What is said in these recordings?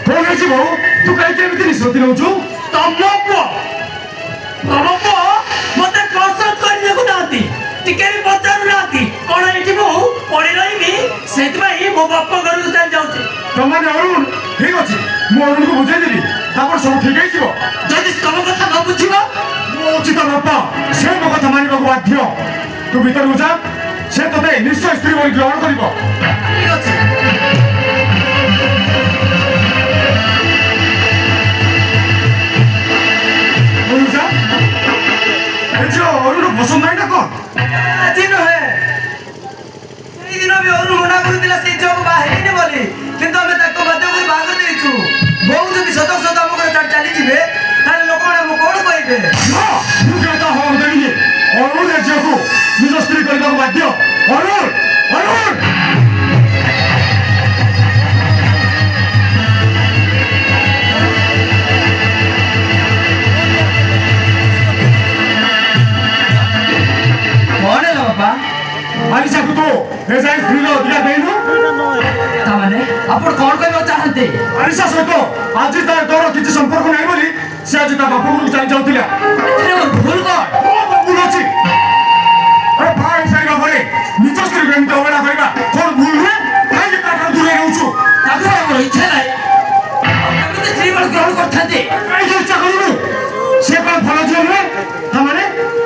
କଣ ହେଇଛି ବୋଉ? ତୁ କାହିଁକି ଏମିତି ନିଷ୍ପତ୍ତି ନେଉଛୁ? ତମ ପୁଅ ମତେ ପସନ୍ଦ କରି ଦେଖୁନାହାନ୍ତି, ଟିକେ ବି ପଚାରୁନାହାନ୍ତି। କଣ ଏଠି ମୁଁ ପଡି ରହିବି, ସେଥିପାଇଁ ମୋ ବାପ ଘରକୁ ଚାଲି ଯାଉଛି। ତମାନେ ଅରୁଣ, ଠିକ ଅଛି, ମୁଁ ଅରୁଣକୁ ବୁଝେଇଦେବି, ତାପରେ ସବୁ ଠିକ ହେଇଯିବ। ଯଦି ତମ କଥା ନ ବୁଝିବ, ମୁଁ ଉଚିତ ବାପା, ସେ ମୋ କଥା ମାନିବାକୁ ବାଧ୍ୟ। ତୁ ଭିତରକୁ ଯା, ସେ ତତେ ନିଶ୍ଚୟ ସ୍ତ୍ରୀ ବୋଲି ଗ୍ରହଣ କରିବ। ଠିକ ଅଛି। ଯା, ଏ ଝିଅ ଅରୁଣ ପସନ୍ଦ ନାହିଁ ନା କଣ? ଆଜି ନୁହେଁ, ସେଇଦିନ ବି ଅରୁଣ ମନା କରୁଥିଲା ସେଇ ଝିଅକୁ ବାହା ହେବିନି ବୋଲି, କିନ୍ତୁ ଆମେ ତାକୁ ବାଧ୍ୟ କରି ବାହା କରିଦେଇଛୁ। ବୋଉ ଯଦି ସତ ସତ ଆମ ଘରେ ଚାଲିଯିବେ, ତାହେଲେ ଲୋକମାନେ ଆମକୁ କଣ କହିବେ? ମୁଁ କେବେ ତା ହବାକୁ ଦେବିନି। ଅରୁଣ ଏ ଝିଅକୁ ନିଜ ସ୍ତ୍ରୀ କରିବାକୁ ବାଧ୍ୟ। ଅରୁଣ, ଅରୁଣ! କଣ ହେଲା ବାପା? ଆଲିସାକୁ ତୁ ଏ ଯାଏ ସ୍ତ୍ରୀର ଅଧିକାର ଦେଇନୁ। ତାମାନେ ଆପଣ କଣ କହିବାକୁ ଚାହାନ୍ତି? ଆଲିସା ସହିତ ଆଜି ତୋର କିଛି ସମ୍ପର୍କ ନାହିଁ ବୋଲି ସେ ଆଜି ତା ବାପ ଘରକୁ ଚାଲି ଯାଉଥିଲା। ଏଥିରେ ମୋର ଭୁଲ କଣ? ଭୁଲ ଅଛି। ବାହା ହେଇସାରିବା ପରେ ନିଜ ସ୍ତ୍ରୀକୁ ଏମିତି ଅବହେଳା କରିବା କଣ ଭୁଲ ନୁହେଁ? କାହିଁକି ତାଠାରୁ ଦୂରେଇ ରହୁଛୁ? ତାକୁ ଆମର ଇଚ୍ଛା ନାହିଁ। ଆଉ କେମିତି ସ୍ତ୍ରୀ ବଳ ଗ୍ରହଣ କରିଥାନ୍ତି? କାହିଁକି ଇଚ୍ଛା କରୁନୁ? ସେ କଣ ଭଲ ଝିଅ ନୁହେଁ? ତାମାନେ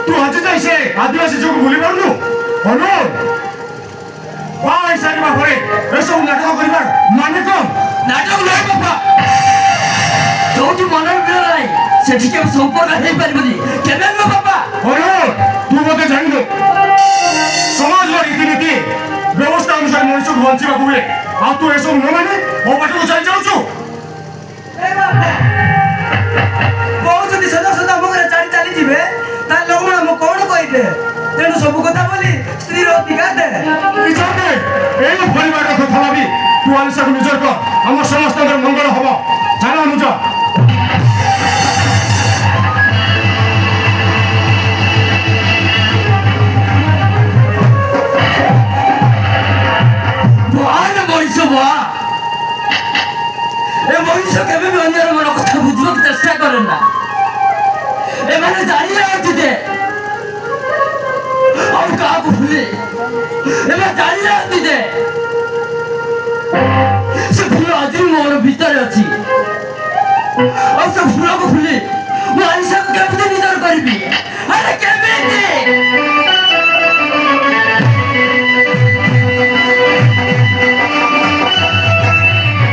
ତୁ ଆଜି ଯାଇ ସେ ଆଦିବାସୀ ଝିଅକୁ ଭୁଲି ପାରୁନୁ? ଅନୁରୋଧ, ବାହା ହେଇସାରିବା ପରେ ଏସବୁ ନାଟକ କରିବାର ମାନେ କଣ? ନାଟକ ନୁହେଁ ବାପା। ଯୋଉଠି ମନର ମିଳ ନାହିଁ, ସେଠି କେବେ ସମ୍ପର୍କ ହେଇପାରିବନି। କେବେ ନୁହଁ ବାପା। ଅନୁରୋଧ, ତୁ ମୋତେ ଜାଣିନୁ। ସମାଜର ରୀତିନୀତି ବ୍ୟବସ୍ଥା ଅନୁସାରେ ମଣିଷକୁ ବଞ୍ଚିବାକୁ ହୁଏ। ଆଉ ତୁ ଏସବୁ ନ ମାନେ ମୋ ବାଟକୁ ଚାଲି ଯାଉଛୁ। ବୋଉ ଯଦି ସଦା ସଦା ଆମ ଘରେ ଚାଲିଯିବେ, ତାହେଲେ ଲୋକମାନେ ଆମକୁ କଣ କହିବେ? ତେଣୁ ସବୁ କଥା ବୋଲି ସ୍ତ୍ରୀର ଅଧିକାର ଦେ। ଏଇ ପରିବାରର କଥା ଭାବି ତୁ ଆଲିସାକୁ ନିଜର କର। ଆମ ସମସ୍ତଙ୍କର ମଙ୍ଗଳ ହବ। ଚାଲ ଅନୁଜ। ମଣିଷ ଏ ମଣିଷ କେବେ ବି ଅନ୍ୟର ମନ କଥା ବୁଝିବାକୁ ଚେଷ୍ଟା କରେ ନା। ଏମାନେ ଜାଣି ଯାଆନ୍ତି ଯେ ଆଉ କାହାକୁ ଭୁଲେ, ଏମାନେ ଜାଣି ଯାଆନ୍ତି ଯେ ସେ ଫୁଲ ଆଜି ମୋର ଭିତରେ ଅଛି। ଆଉ ସେ ଫୁଲକୁ ଭୁଲି ମୁଁ ଆଲିସାକୁ କେମିତି ନିଜର କରିବି? ଆରେ କେମିତି?